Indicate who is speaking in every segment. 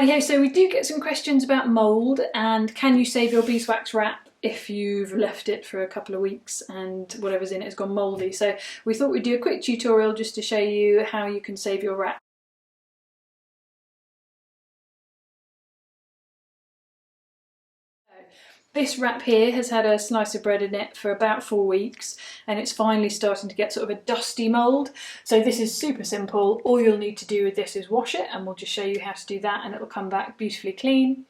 Speaker 1: Yeah, so we do get some questions about mould and can you save your beeswax wrap if you've left it for a couple of weeks and whatever's in it has gone mouldy. So we thought we'd do a quick tutorial just to show you how you can save your wrap. This wrap here has had a slice of bread in it for about 4 weeks and it's finally starting to get sort of a dusty mould. So this is super simple. All you'll need to do with this is wash it, and we'll just show you how to do that and it will come back beautifully clean.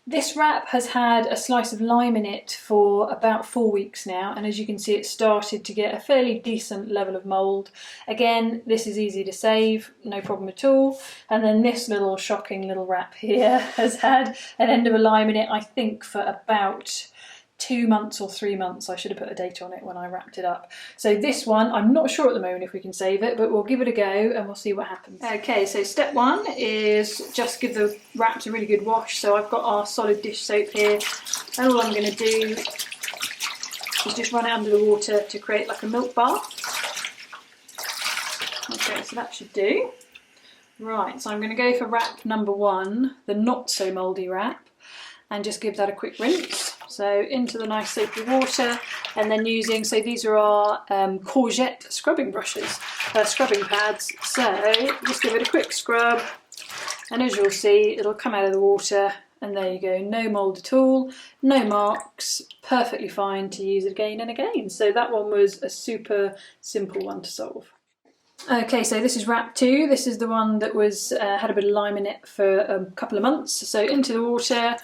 Speaker 1: This wrap has had a slice of lime in it for about 4 weeks now, and as you can see it's started to get a fairly decent level of mould. Again, this is easy to save, no problem at all. And then this little shocking little wrap here has had an end of a lime in it, I think for about 2 months or 3 months. I should have put a date on it when I wrapped it up. So this one, I'm not sure at the moment if we can save it, but we'll give it a go and we'll see what happens. Okay, so step one is just give the wraps a really good wash. So I've got our solid dish soap here, and all I'm going to do is just run it under the water to create like a milk bath. Okay, so that should do. Right, so I'm going to go for wrap number 1, the not so mouldy wrap, and just give that a quick rinse. So into the nice soapy water, and then using, so these are our courgette scrubbing brushes, scrubbing pads. So just give it a quick scrub, and as you'll see, it'll come out of the water, and there you go, no mould at all, no marks, perfectly fine to use again and again. So that one was a super simple one to solve. Okay, so this is wrap 2. This is the one that was had a bit of lime in it for a couple of months. So into the water,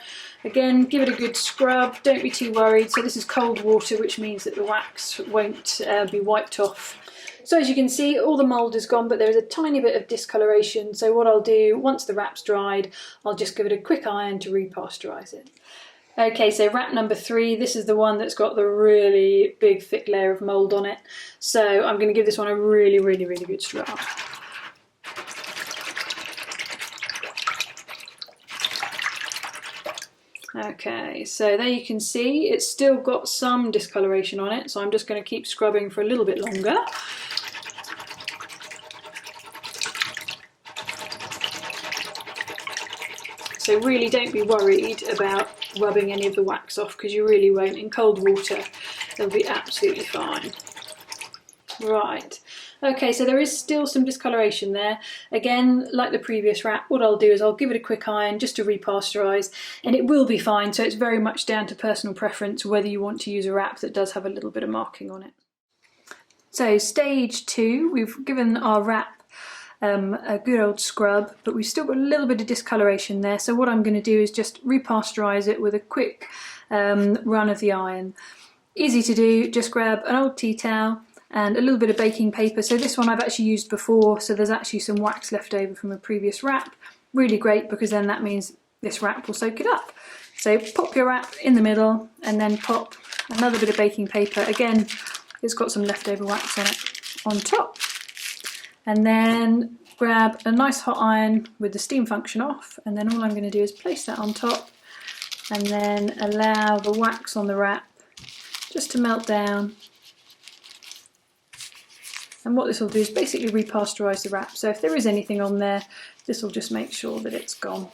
Speaker 1: again, give it a good scrub, don't be too worried. So this is cold water, which means that the wax won't be wiped off. So as you can see, all the mould is gone, but there is a tiny bit of discoloration. So what I'll do, once the wrap's dried, I'll just give it a quick iron to repasteurize it. Okay, so wrap number 3, this is the one that's got the really big thick layer of mould on it. So I'm going to give this one a really good scrub. Okay, so there you can see it's still got some discoloration on it, so I'm just going to keep scrubbing for a little bit longer. So really don't be worried about rubbing any of the wax off, because you really won't. In cold water it'll be absolutely fine. Right, okay, so there is still some discoloration there. Again, like the previous wrap, what I'll do is I'll give it a quick iron just to repasteurize, and it will be fine. So it's very much down to personal preference whether you want to use a wrap that does have a little bit of marking on it. So stage 2, we've given our wrap a good old scrub, but we've still got a little bit of discoloration there. So what I'm going to do is just repasteurize it with a quick run of the iron. Easy to do, just grab an old tea towel and a little bit of baking paper. So this one I've actually used before, so there's actually some wax left over from a previous wrap. Really great, because then that means this wrap will soak it up. So pop your wrap in the middle and then pop another bit of baking paper. Again, it's got some leftover wax on it on top. And then grab a nice hot iron with the steam function off, and then all I'm going to do is place that on top and then allow the wax on the wrap just to melt down. And what this will do is basically repasteurize the wrap. So if there is anything on there, this will just make sure that it's gone.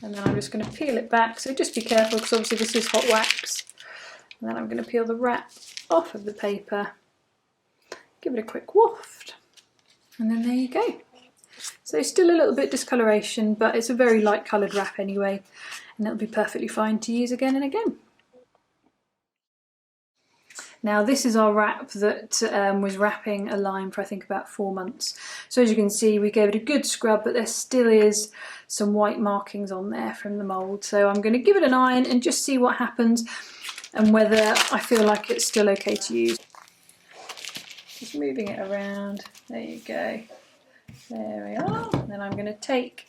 Speaker 1: And then I'm just going to peel it back, so just be careful because obviously this is hot wax. And then I'm going to peel the wrap off of the paper, give it a quick waft. And then there you go. So still a little bit discoloration, but it's a very light coloured wrap anyway, and it'll be perfectly fine to use again and again. Now this is our wrap that was wrapping a lime for I think about 4 months. So as you can see, we gave it a good scrub, but there still is some white markings on there from the mould. So I'm going to give it an iron and just see what happens and whether I feel like it's still okay to use. Just moving it around, there you go, there we are. And then I'm going to take,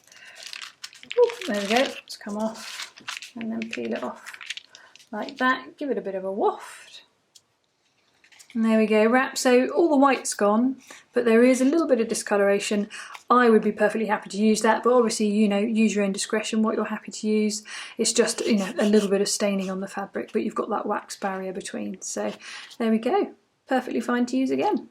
Speaker 1: there we go, it's come off, and then peel it off like that, give it a bit of a waft, and there we go, wrap. So all the white's gone, but there is a little bit of discoloration. I would be perfectly happy to use that, but obviously, you know, use your own discretion what you're happy to use. It's just, you know, a little bit of staining on the fabric, but you've got that wax barrier between. So there we go. Perfectly fine to use again.